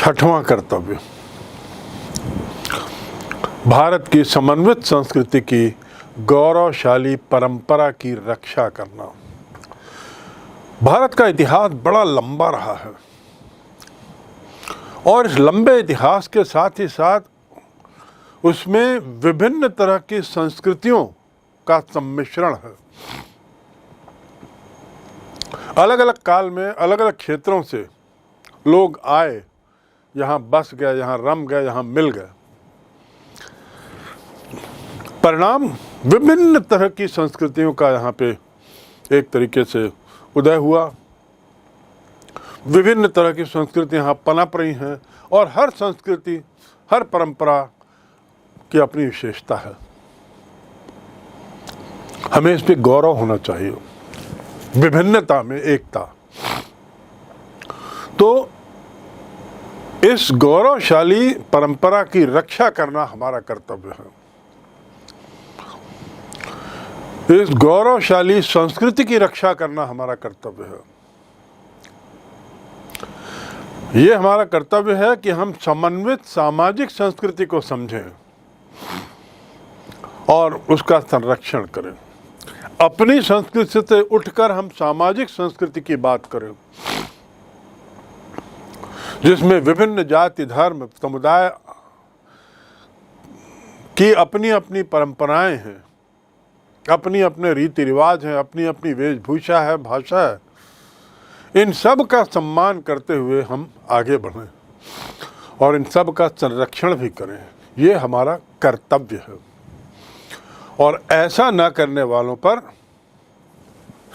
छठवां कर्तव्य, भारत की समन्वित संस्कृति की गौरवशाली परंपरा की रक्षा करना। भारत का इतिहास बड़ा लंबा रहा है और इस लंबे इतिहास के साथ ही साथ उसमें विभिन्न तरह की संस्कृतियों का सम्मिश्रण है। अलग अलग काल में अलग अलग क्षेत्रों से लोग आए, यहाँ बस गए, यहाँ रम गए, यहाँ मिल गए। परिणाम विभिन्न तरह की संस्कृतियों का यहाँ पे एक तरीके से उदय हुआ। विभिन्न तरह की संस्कृति यहाँ पनप रही हैं और हर संस्कृति, हर परंपरा की अपनी विशेषता है। हमें इस पे गौरव होना चाहिए, विभिन्नता में एकता। तो इस गौरवशाली परंपरा की रक्षा करना हमारा कर्तव्य है। इस गौरवशाली संस्कृति की रक्षा करना हमारा कर्तव्य है। ये हमारा कर्तव्य है कि हम समन्वित सामाजिक संस्कृति को समझें और उसका संरक्षण करें। अपनी संस्कृति से उठकर हम सामाजिक संस्कृति की बात करें, जिसमें विभिन्न जाति, धर्म, समुदाय की अपनी अपनी परंपराएं हैं, अपनी अपने रीति रिवाज हैं, अपनी अपनी वेशभूषा है, भाषा है। इन सब का सम्मान करते हुए हम आगे बढ़ें और इन सब का संरक्षण भी करें। ये हमारा कर्तव्य है और ऐसा न करने वालों पर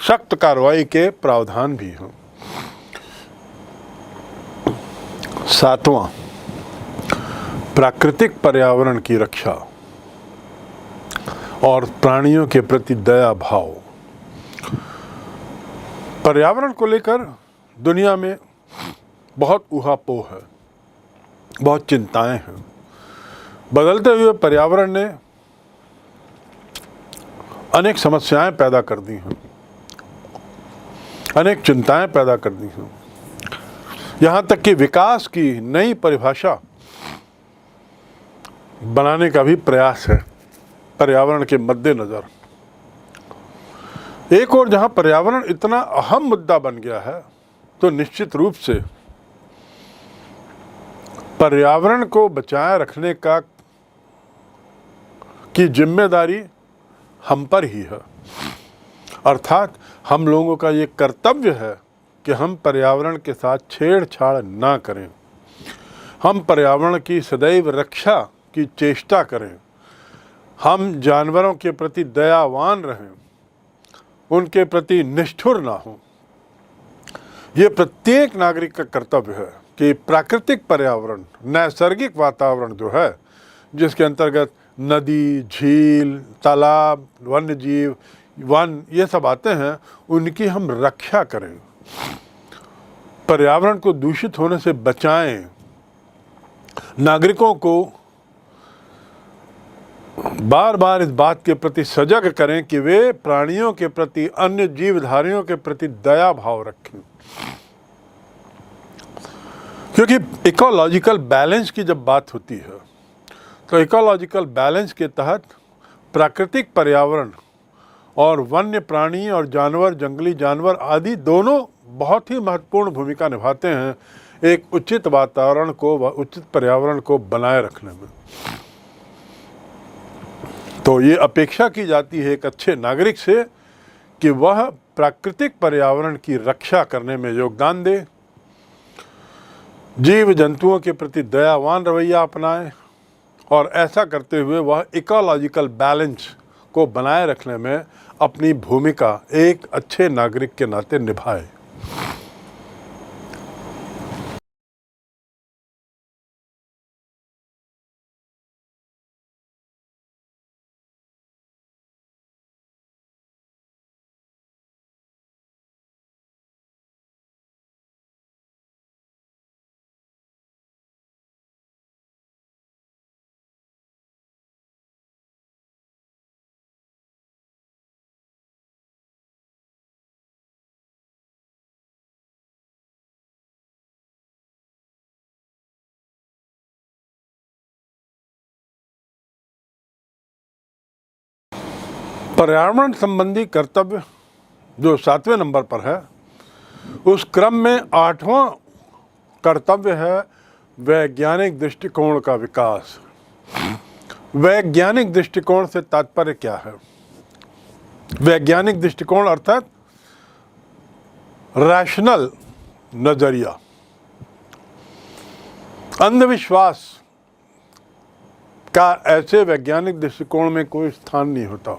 सख्त कार्रवाई के प्रावधान भी हैं। सातवां, प्राकृतिक पर्यावरण की रक्षा और प्राणियों के प्रति दया भाव। पर्यावरण को लेकर दुनिया में बहुत ऊहापोह है, बहुत चिंताएं हैं। बदलते हुए पर्यावरण ने अनेक समस्याएं पैदा कर दी हैं, अनेक चिंताएं पैदा कर दी हैं। यहाँ तक कि विकास की नई परिभाषा बनाने का भी प्रयास है पर्यावरण के मद्देनजर। एक और जहाँ पर्यावरण इतना अहम मुद्दा बन गया है, तो निश्चित रूप से पर्यावरण को बचाए रखने की जिम्मेदारी हम पर ही है। अर्थात हम लोगों का ये कर्तव्य है कि हम पर्यावरण के साथ छेड़छाड़ ना करें, हम पर्यावरण की सदैव रक्षा की चेष्टा करें, हम जानवरों के प्रति दयावान रहें, उनके प्रति निष्ठुर ना हो। ये प्रत्येक नागरिक का कर्तव्य है कि प्राकृतिक पर्यावरण, नैसर्गिक वातावरण जो है, जिसके अंतर्गत नदी, झील, तालाब, वन्य जीव, वन, ये सब आते हैं, उनकी हम रक्षा करें, पर्यावरण को दूषित होने से बचाएं, नागरिकों को बार बार इस बात के प्रति सजग करें कि वे प्राणियों के प्रति, अन्य जीवधारियों के प्रति दया भाव रखें। क्योंकि इकोलॉजिकल बैलेंस की जब बात होती है, तो इकोलॉजिकल बैलेंस के तहत प्राकृतिक पर्यावरण और वन्य प्राणी और जानवर, जंगली जानवर आदि दोनों बहुत ही महत्वपूर्ण भूमिका निभाते हैं एक उचित वातावरण को व उचित पर्यावरण को बनाए रखने में। तो ये अपेक्षा की जाती है एक अच्छे नागरिक से कि वह प्राकृतिक पर्यावरण की रक्षा करने में योगदान दे, जीव जंतुओं के प्रति दयावान रवैया अपनाए और ऐसा करते हुए वह इकोलॉजिकल बैलेंस को बनाए रखने में अपनी भूमिका एक अच्छे नागरिक के नाते निभाए। पर्यावरण संबंधी कर्तव्य जो 7वें नंबर पर है, उस क्रम में 8वां कर्तव्य है वैज्ञानिक दृष्टिकोण का विकास। वैज्ञानिक दृष्टिकोण से तात्पर्य क्या है? वैज्ञानिक दृष्टिकोण अर्थात रैशनल नजरिया। अंधविश्वास का ऐसे वैज्ञानिक दृष्टिकोण में कोई स्थान नहीं होता।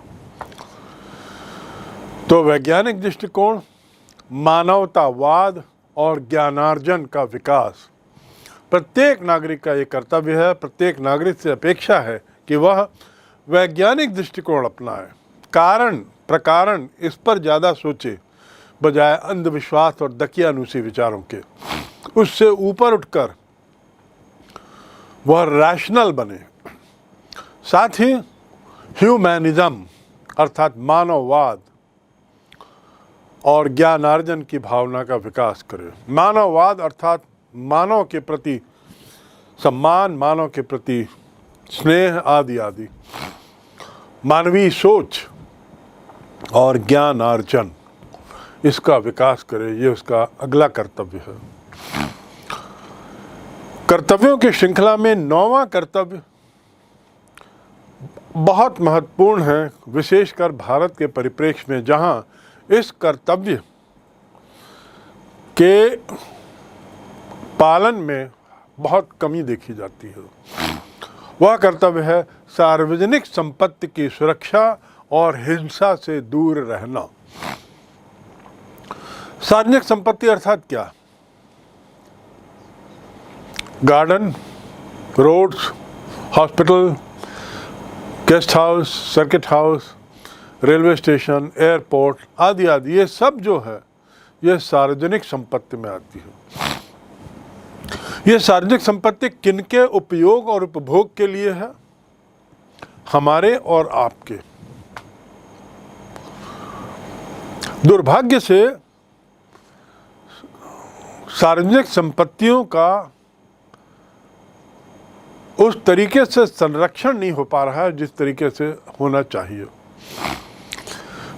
तो वैज्ञानिक दृष्टिकोण, मानवतावाद और ज्ञानार्जन का विकास प्रत्येक नागरिक का ये कर्तव्य है। प्रत्येक नागरिक से अपेक्षा है कि वह वैज्ञानिक दृष्टिकोण अपनाए, कारण प्रकारण इस पर ज़्यादा सोचे बजाय अंधविश्वास और दकियानूसी विचारों के। उससे ऊपर उठकर वह रैशनल बने। साथ ही ह्यूमैनिज्म अर्थात मानववाद और ज्ञानार्जन की भावना का विकास करे। मानववाद अर्थात मानव के प्रति सम्मान, मानव के प्रति स्नेह आदि आदि, मानवीय सोच और ज्ञानार्जन, इसका विकास करे। ये उसका अगला कर्तव्य है। कर्तव्यों की श्रृंखला में 9वां कर्तव्य बहुत महत्वपूर्ण है, विशेषकर भारत के परिप्रेक्ष्य में, जहां इस कर्तव्य के पालन में बहुत कमी देखी जाती है। वह कर्तव्य है सार्वजनिक संपत्ति की सुरक्षा और हिंसा से दूर रहना। सार्वजनिक संपत्ति अर्थात क्या? Garden, roads, hospital, guest house, circuit house, railway station, airport आदि आदि, ये सब जो है ये सार्वजनिक संपत्ति में आती है। ये सार्वजनिक संपत्ति किनके उपयोग और उपभोग के लिए है? हमारे और आपके। दुर्भाग्य से सार्वजनिक संपत्तियों का उस तरीके से संरक्षण नहीं हो पा रहा है जिस तरीके से होना चाहिए।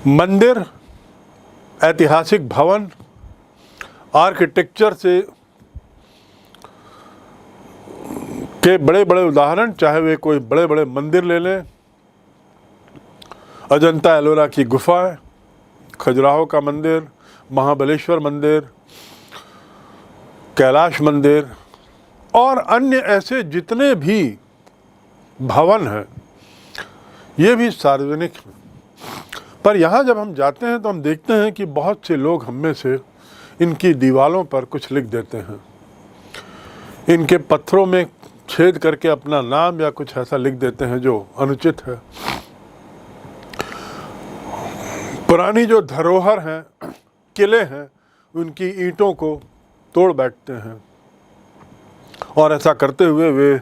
मंदिर, ऐतिहासिक भवन, आर्किटेक्चर से के बड़े बड़े उदाहरण, चाहे वे कोई बड़े बड़े मंदिर ले लें, अजंता एलोरा की गुफाएं, खजुराहो का मंदिर, महाबलेश्वर मंदिर, कैलाश मंदिर और अन्य ऐसे जितने भी भवन हैं, ये भी सार्वजनिक हैं। पर यहाँ जब हम जाते हैं तो हम देखते हैं कि बहुत से लोग हम में से इनकी दीवारों पर कुछ लिख देते हैं, इनके पत्थरों में छेद करके अपना नाम या कुछ ऐसा लिख देते हैं जो अनुचित है। पुरानी जो धरोहर हैं, किले हैं, उनकी ईंटों को तोड़ बैठते हैं और ऐसा करते हुए वे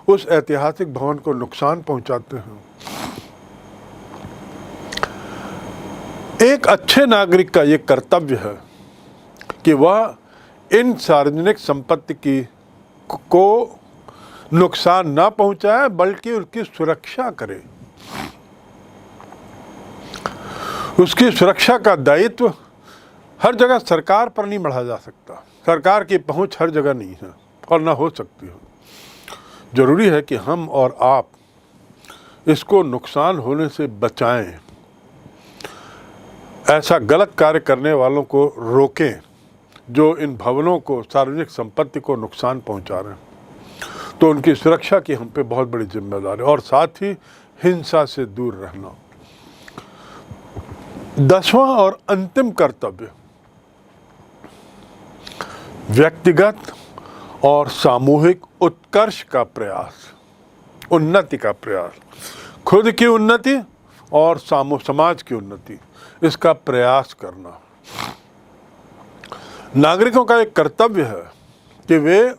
उस ऐतिहासिक भवन को नुकसान पहुंचाते हैं। एक अच्छे नागरिक का ये कर्तव्य है कि वह इन सार्वजनिक संपत्ति को नुकसान ना पहुंचाए बल्कि उसकी सुरक्षा करे। उसकी सुरक्षा का दायित्व हर जगह सरकार पर नहीं बढ़ा जा सकता। सरकार की पहुंच हर जगह नहीं है और ना हो सकती है। जरूरी है कि हम और आप इसको नुकसान होने से बचाएं, ऐसा गलत कार्य करने वालों को रोकें जो इन भवनों को, सार्वजनिक संपत्ति को नुकसान पहुंचा रहे हैं। तो उनकी सुरक्षा की हम पे बहुत बड़ी जिम्मेदारी है और साथ ही हिंसा से दूर रहना। 10वां और अंतिम कर्तव्य व्यक्तिगत और सामूहिक उत्कर्ष का प्रयास, उन्नति का प्रयास, खुद की उन्नति और समाज की उन्नति, इसका प्रयास करना। नागरिकों का एक कर्तव्य है कि वे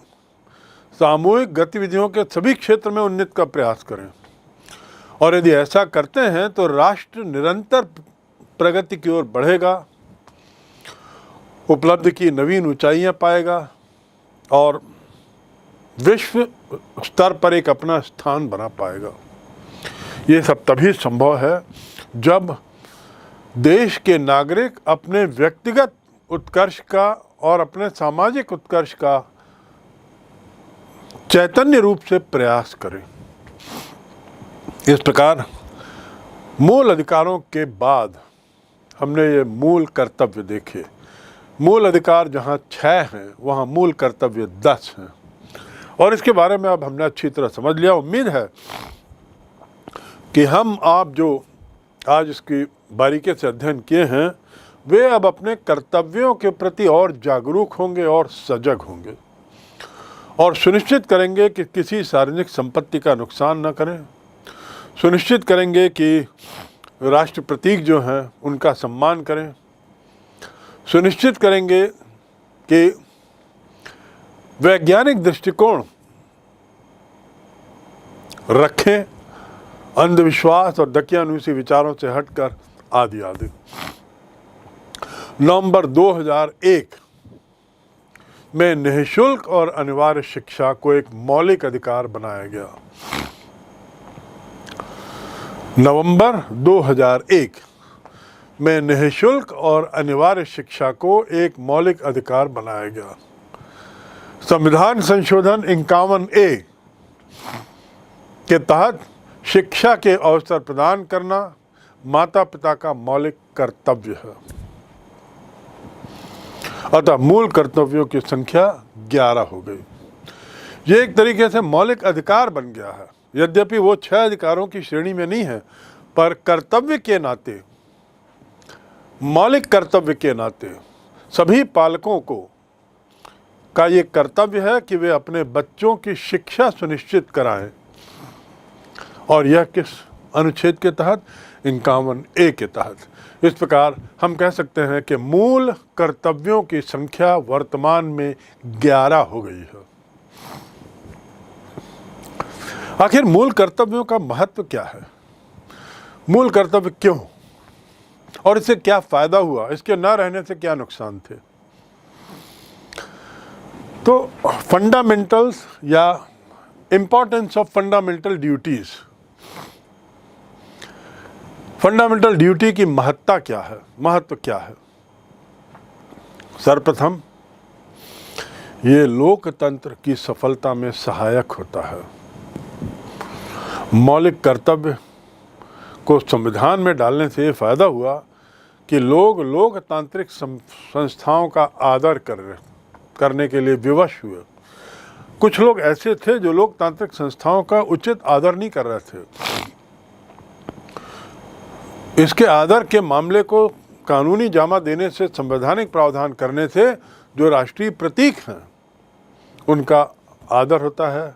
सामूहिक गतिविधियों के सभी क्षेत्र में उन्नति का प्रयास करें और यदि ऐसा करते हैं तो राष्ट्र निरंतर प्रगति की ओर बढ़ेगा, उपलब्धि की नवीन ऊंचाइयां पाएगा और विश्व स्तर पर एक अपना स्थान बना पाएगा। ये सब तभी संभव है जब देश के नागरिक अपने व्यक्तिगत उत्कर्ष का और अपने सामाजिक उत्कर्ष का चैतन्य रूप से प्रयास करें। इस प्रकार मूल अधिकारों के बाद हमने ये मूल कर्तव्य देखे। मूल अधिकार जहाँ 6 हैं वहाँ मूल कर्तव्य 10 हैं, और इसके बारे में अब हमने अच्छी तरह समझ लिया। उम्मीद है कि हम आप जो आज इसकी बारीकी से अध्ययन किए हैं वे अब अपने कर्तव्यों के प्रति और जागरूक होंगे और सजग होंगे, और सुनिश्चित करेंगे कि किसी सार्वजनिक संपत्ति का नुकसान न करें, सुनिश्चित करेंगे कि राष्ट्र प्रतीक जो हैं उनका सम्मान करें, सुनिश्चित करेंगे कि वैज्ञानिक दृष्टिकोण रखें, अंधविश्वास और दकियानूसी विचारों से हटकर आदि आदि। नवंबर 2001 में निःशुल्क और अनिवार्य शिक्षा को एक मौलिक अधिकार बनाया गया। नवंबर 2001 में निःशुल्क और अनिवार्य शिक्षा को एक मौलिक अधिकार बनाया गया। संविधान संशोधन 51A के तहत शिक्षा के अवसर प्रदान करना माता पिता का मौलिक कर्तव्य है। अतः मूल कर्तव्यों की संख्या 11 हो गई। ये एक तरीके से मौलिक अधिकार बन गया है। यद्यपि वो 6 अधिकारों की श्रेणी में नहीं है, पर कर्तव्य के नाते, मौलिक कर्तव्य के नाते सभी पालकों को का ये कर्तव्य है कि वे अपने बच्चों की शिक्षा सुनिश्चित कराएं। और यह किस अनुच्छेद के तहत? 51A के तहत। इस प्रकार हम कह सकते हैं कि मूल कर्तव्यों की संख्या वर्तमान में 11 हो गई है। आखिर मूल कर्तव्यों का महत्व क्या है? मूल कर्तव्य क्यों, और इससे क्या फायदा हुआ, इसके न रहने से क्या नुकसान थे? तो फंडामेंटल्स या importance of fundamental duties, fundamental duty की महत्ता क्या है, महत्व क्या है? सर्वप्रथम ये लोकतंत्र की सफलता में सहायक होता है। मौलिक कर्तव्य को संविधान में डालने से ये फायदा हुआ कि लोग लोकतांत्रिक संस्थाओं का आदर करने के लिए विवश हुए। कुछ लोग ऐसे थे जो लोकतांत्रिक संस्थाओं का उचित आदर नहीं कर रहे थे। इसके आदर के मामले को कानूनी जामा देने से, संवैधानिक प्रावधान करने से जो राष्ट्रीय प्रतीक हैं उनका आदर होता है,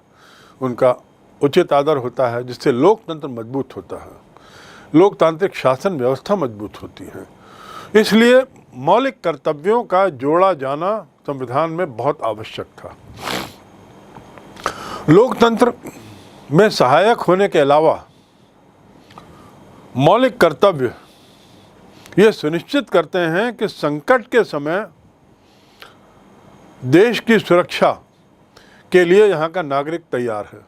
उनका उचित आदर होता है, जिससे लोकतंत्र मजबूत होता है, लोकतांत्रिक शासन व्यवस्था मजबूत होती है। इसलिए मौलिक कर्तव्यों का जोड़ा जाना संविधान में बहुत आवश्यक था। लोकतंत्र में सहायक होने के अलावा मौलिक कर्तव्य ये सुनिश्चित करते हैं कि संकट के समय देश की सुरक्षा के लिए यहाँ का नागरिक तैयार है।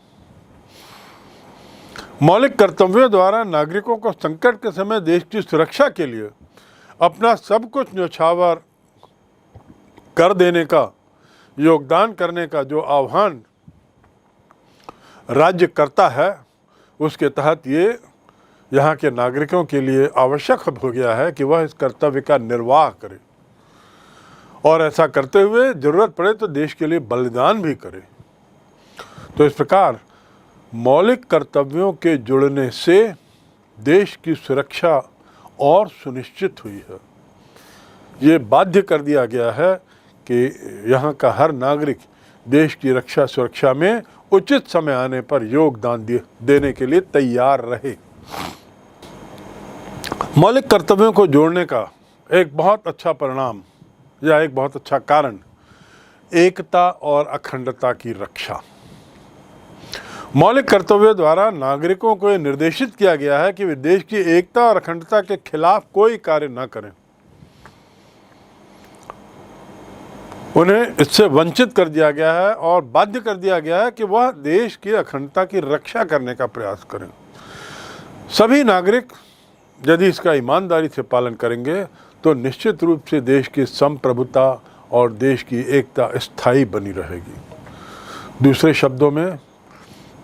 मौलिक कर्तव्यों द्वारा नागरिकों को संकट के समय देश की सुरक्षा के लिए अपना सब कुछ न्यौछावर कर देने का, योगदान करने का जो आह्वान राज्य करता है, उसके तहत ये यहाँ के नागरिकों के लिए आवश्यक हो गया है कि वह इस कर्तव्य का निर्वाह करे, और ऐसा करते हुए जरूरत पड़े तो देश के लिए बलिदान भी करे। तो इस प्रकार मौलिक कर्तव्यों के जुड़ने से देश की सुरक्षा और सुनिश्चित हुई है। ये बाध्य कर दिया गया है कि यहाँ का हर नागरिक देश की रक्षा सुरक्षा में उचित समय आने पर योगदान देने के लिए तैयार रहे। मौलिक कर्तव्यों को जोड़ने का एक बहुत अच्छा परिणाम या एक बहुत अच्छा कारण एकता और अखंडता की रक्षा। मौलिक कर्तव्यों द्वारा नागरिकों को यह निर्देशित किया गया है कि वे देश की एकता और अखंडता के खिलाफ कोई कार्य न करें। उन्हें इससे वंचित कर दिया गया है और बाध्य कर दिया गया है कि वह देश की अखंडता की रक्षा करने का प्रयास करें। सभी नागरिक यदि इसका ईमानदारी से पालन करेंगे तो निश्चित रूप से देश की संप्रभुता और देश की एकता स्थायी बनी रहेगी। दूसरे शब्दों में,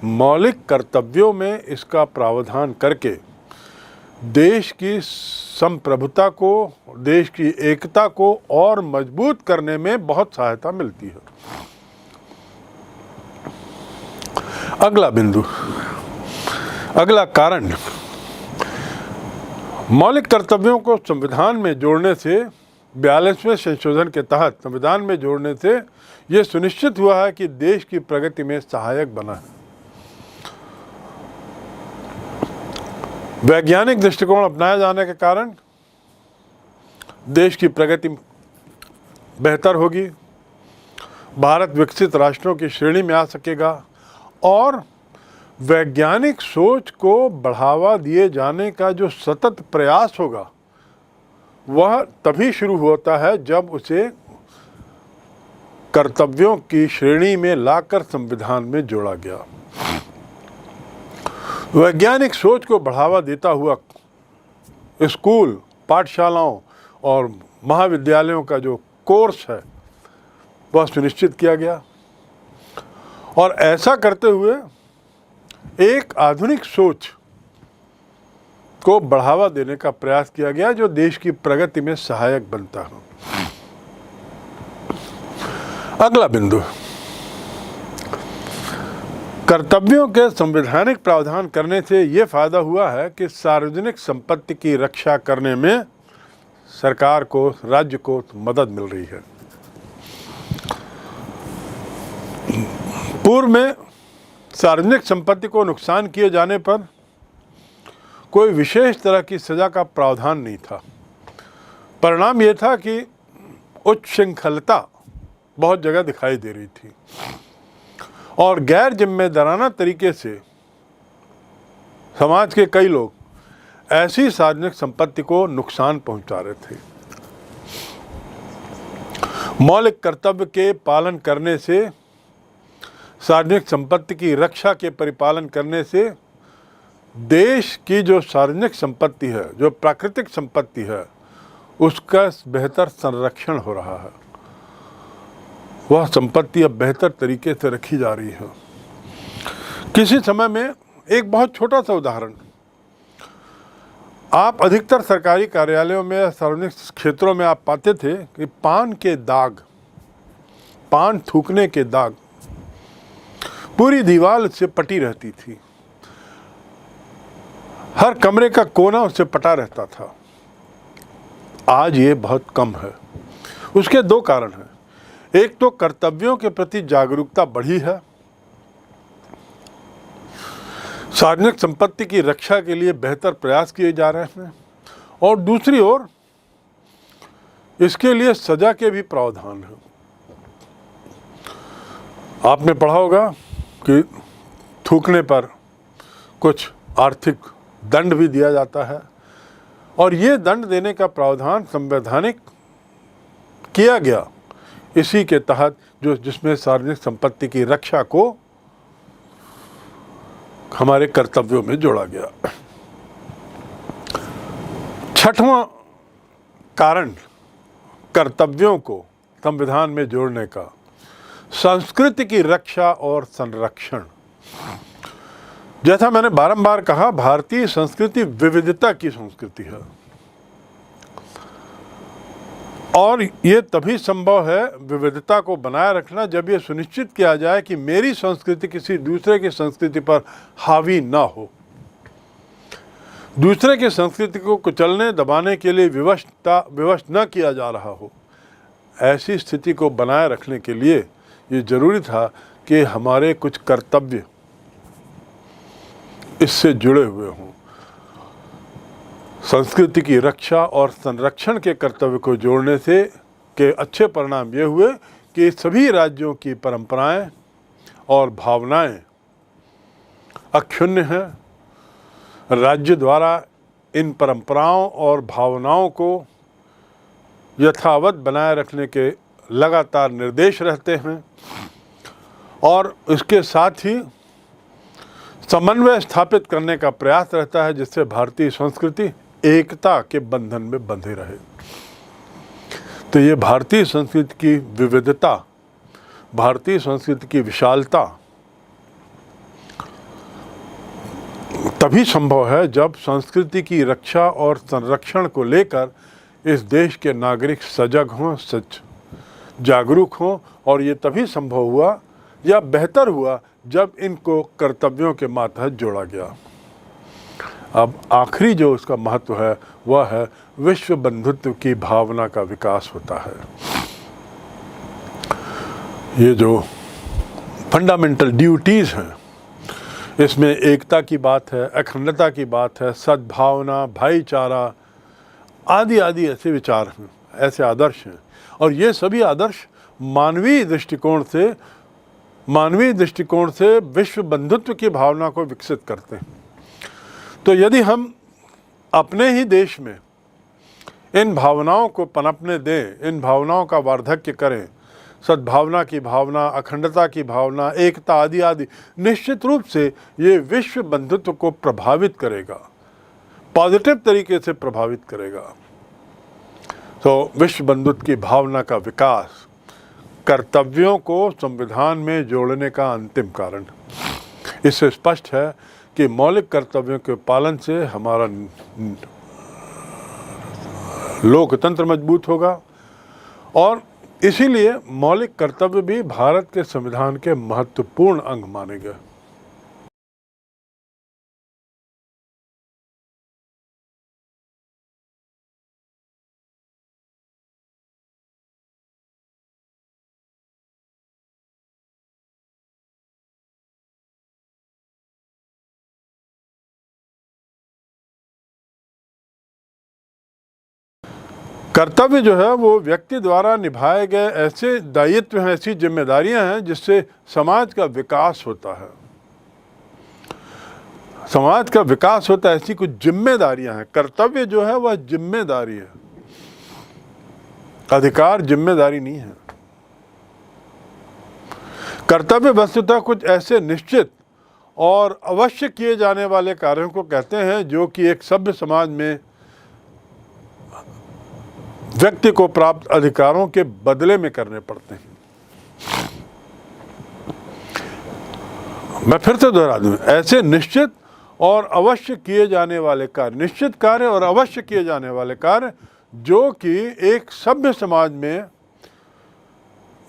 मौलिक कर्तव्यों में इसका प्रावधान करके देश की संप्रभुता को, देश की एकता को और मजबूत करने में बहुत सहायता मिलती है। अगला बिंदु, अगला कारण, मौलिक कर्तव्यों को संविधान में जोड़ने से, 42वें संशोधन के तहत संविधान में जोड़ने से यह सुनिश्चित हुआ है कि देश की प्रगति में सहायक बना है। वैज्ञानिक दृष्टिकोण अपनाए जाने के कारण देश की प्रगति बेहतर होगी, भारत विकसित राष्ट्रों की श्रेणी में आ सकेगा और वैज्ञानिक सोच को बढ़ावा दिए जाने का जो सतत प्रयास होगा वह तभी शुरू होता है जब उसे कर्तव्यों की श्रेणी में लाकर संविधान में जोड़ा गया। वैज्ञानिक सोच को बढ़ावा देता हुआ स्कूल, पाठशालाओं और महाविद्यालयों का जो कोर्स है वह सुनिश्चित किया गया और ऐसा करते हुए एक आधुनिक सोच को बढ़ावा देने का प्रयास किया गया जो देश की प्रगति में सहायक बनता है। अगला बिंदु, कर्तव्यों के संवैधानिक प्रावधान करने से ये फायदा हुआ है कि सार्वजनिक संपत्ति की रक्षा करने में सरकार को, राज्य को मदद मिल रही है। पूर्व में सार्वजनिक संपत्ति को नुकसान किए जाने पर कोई विशेष तरह की सजा का प्रावधान नहीं था। परिणाम यह था कि उच्छृंखलता बहुत जगह दिखाई दे रही थी और गैर जिम्मेदाराना तरीके से समाज के कई लोग ऐसी सार्वजनिक संपत्ति को नुकसान पहुंचा रहे थे। मौलिक कर्तव्य के पालन करने से, सार्वजनिक संपत्ति की रक्षा के परिपालन करने से देश की जो सार्वजनिक संपत्ति है, जो प्राकृतिक संपत्ति है, उसका बेहतर संरक्षण हो रहा है। वह संपत्ति अब बेहतर तरीके से रखी जा रही है। किसी समय में एक बहुत छोटा सा उदाहरण, आप अधिकतर सरकारी कार्यालयों में, सार्वजनिक क्षेत्रों में आप पाते थे कि पान के दाग, पान थूकने के दाग पूरी दीवार से पटी रहती थी। हर कमरे का कोना उससे पटा रहता था। आज ये बहुत कम है। उसके दो कारण हैं। एक तो कर्तव्यों के प्रति जागरूकता बढ़ी है, सार्वजनिक संपत्ति की रक्षा के लिए बेहतर प्रयास किए जा रहे हैं, और दूसरी ओर इसके लिए सजा के भी प्रावधान हैं। आपने पढ़ा होगा कि थूकने पर कुछ आर्थिक दंड भी दिया जाता है और ये दंड देने का प्रावधान संवैधानिक किया गया इसी के तहत, जो जिसमें सार्वजनिक संपत्ति की रक्षा को हमारे कर्तव्यों में जोड़ा गया। छठवां कारण कर्तव्यों को संविधान में जोड़ने का, संस्कृति की रक्षा और संरक्षण। जैसा मैंने बारंबार कहा, भारतीय संस्कृति विविधता की संस्कृति है और ये तभी संभव है विविधता को बनाए रखना जब ये सुनिश्चित किया जाए कि मेरी संस्कृति किसी दूसरे की संस्कृति पर हावी ना हो, दूसरे की संस्कृति को कुचलने, दबाने के लिए विवश न किया जा रहा हो। ऐसी स्थिति को बनाए रखने के लिए ये जरूरी था कि हमारे कुछ कर्तव्य इससे जुड़े हुए हों। संस्कृति की रक्षा और संरक्षण के कर्तव्य को जोड़ने से के अच्छे परिणाम ये हुए कि सभी राज्यों की परंपराएं और भावनाएं अक्षुण्ण हैं। राज्य द्वारा इन परंपराओं और भावनाओं को यथावत बनाए रखने के लगातार निर्देश रहते हैं और इसके साथ ही समन्वय स्थापित करने का प्रयास रहता है, जिससे भारतीय संस्कृति एकता के बंधन में बंधे रहे। तो ये भारतीय संस्कृति की विविधता, भारतीय संस्कृति की विशालता तभी संभव है जब संस्कृति की रक्षा और संरक्षण को लेकर इस देश के नागरिक सजग हों, जागरूक हों, और ये तभी संभव हुआ या बेहतर हुआ जब इनको कर्तव्यों के मातहत जोड़ा गया। अब आखिरी जो उसका महत्व है वह है विश्व बंधुत्व की भावना का विकास होता है। ये जो फंडामेंटल ड्यूटीज़ हैं, इसमें एकता की बात है, अखंडता की बात है, सद्भावना, भाईचारा आदि आदि ऐसे विचार हैं, ऐसे आदर्श हैं, और ये सभी आदर्श मानवीय दृष्टिकोण से विश्व बंधुत्व की भावना को विकसित करते हैं। तो यदि हम अपने ही देश में इन भावनाओं को पनपने दें, इन भावनाओं का वार्धक्य करें, सद्भावना की भावना, अखंडता की भावना, एकता आदि आदि, निश्चित रूप से ये विश्व बंधुत्व को प्रभावित करेगा, पॉजिटिव तरीके से प्रभावित करेगा। तो विश्व बंधुत्व की भावना का विकास कर्तव्यों को संविधान में जोड़ने का अंतिम कारण। इससे स्पष्ट है कि मौलिक कर्तव्यों के पालन से हमारा लोकतंत्र मजबूत होगा, और इसीलिए मौलिक कर्तव्य भी भारत के संविधान के महत्वपूर्ण अंग माने गए। कर्तव्य जो है वो व्यक्ति द्वारा निभाए गए ऐसे दायित्व हैं, ऐसी जिम्मेदारियां हैं जिससे समाज का विकास होता है। समाज का विकास होता है, ऐसी कुछ जिम्मेदारियां हैं। कर्तव्य जो है वह जिम्मेदारी है, अधिकार जिम्मेदारी नहीं है। कर्तव्य वस्तुतः कुछ ऐसे निश्चित और अवश्य किए जाने वाले कार्यों को कहते हैं जो कि एक सभ्य समाज में व्यक्ति को प्राप्त अधिकारों के बदले में करने पड़ते हैं। मैं फिर से दोहरा दूं, ऐसे निश्चित और अवश्य किए जाने वाले कार्य, निश्चित कार्य और अवश्य किए जाने वाले कार्य जो कि एक सभ्य समाज में,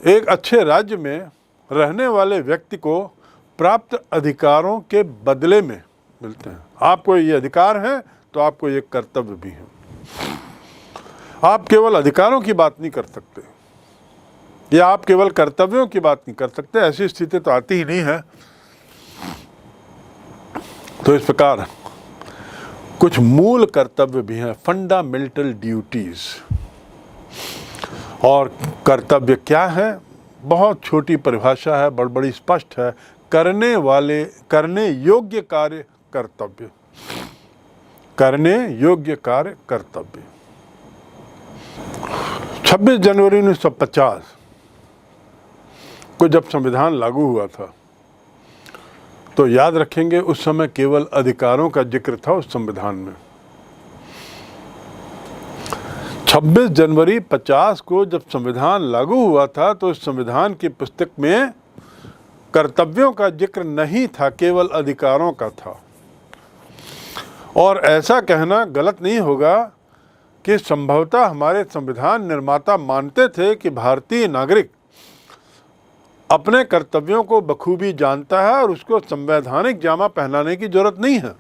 एक अच्छे राज्य में रहने वाले व्यक्ति को प्राप्त अधिकारों के बदले में मिलते हैं। आपको ये अधिकार है तो आपको ये कर्तव्य भी है। आप केवल अधिकारों की बात नहीं कर सकते या आप केवल कर्तव्यों की बात नहीं कर सकते, ऐसी स्थिति तो आती ही नहीं है। तो इस प्रकार कुछ मूल कर्तव्य भी हैं, फंडामेंटल ड्यूटीज। और कर्तव्य क्या है? बहुत छोटी परिभाषा है, बड़ी स्पष्ट है। करने योग्य कार्य कर्तव्य, करने योग्य कार्य कर्तव्य। 26 जनवरी 1950 को जब संविधान लागू हुआ था तो याद रखेंगे उस समय केवल अधिकारों का जिक्र था उस संविधान में। 26 जनवरी 50 को जब संविधान लागू हुआ था तो इस संविधान की पुस्तक में कर्तव्यों का जिक्र नहीं था, केवल अधिकारों का था। और ऐसा कहना गलत नहीं होगा कि संभवतः हमारे संविधान निर्माता मानते थे कि भारतीय नागरिक अपने कर्तव्यों को बखूबी जानता है और उसको संवैधानिक जामा पहनाने की जरूरत नहीं है।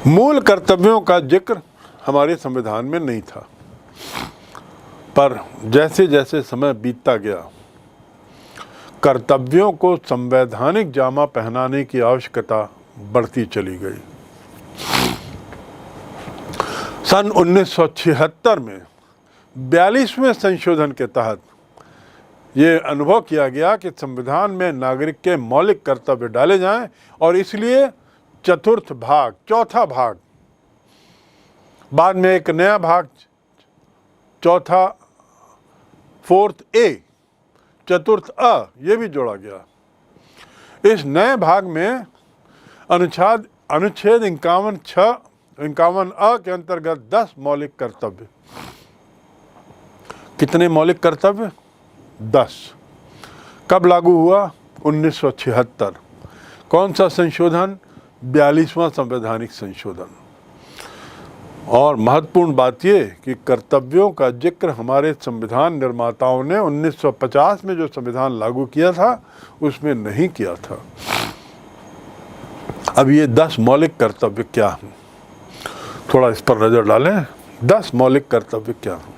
मूल कर्तव्यों का जिक्र हमारे संविधान में नहीं था, पर जैसे जैसे समय बीतता गया कर्तव्यों को संवैधानिक जामा पहनाने की आवश्यकता बढ़ती चली गई। सन 1976 में 42वें संशोधन के तहत ये अनुभव किया गया कि संविधान में नागरिक के मौलिक कर्तव्य डाले जाएं और इसलिए चौथा भाग, बाद में एक नया भाग 4A चतुर्थ अ ये भी जोड़ा गया। इस नए भाग में अनुच्छेद 51 अ के अंतर्गत 10 मौलिक कर्तव्य। कितने मौलिक कर्तव्य? 10। कब लागू हुआ? 1976। कौन सा संशोधन? 42वां संवैधानिक संशोधन। और महत्वपूर्ण बात ये कि कर्तव्यों का जिक्र हमारे संविधान निर्माताओं ने 1950 में जो संविधान लागू किया था उसमें नहीं किया था। अब ये 10 मौलिक कर्तव्य क्या हैं, थोड़ा इस पर नजर डालें। 10 मौलिक कर्तव्य क्या हैं?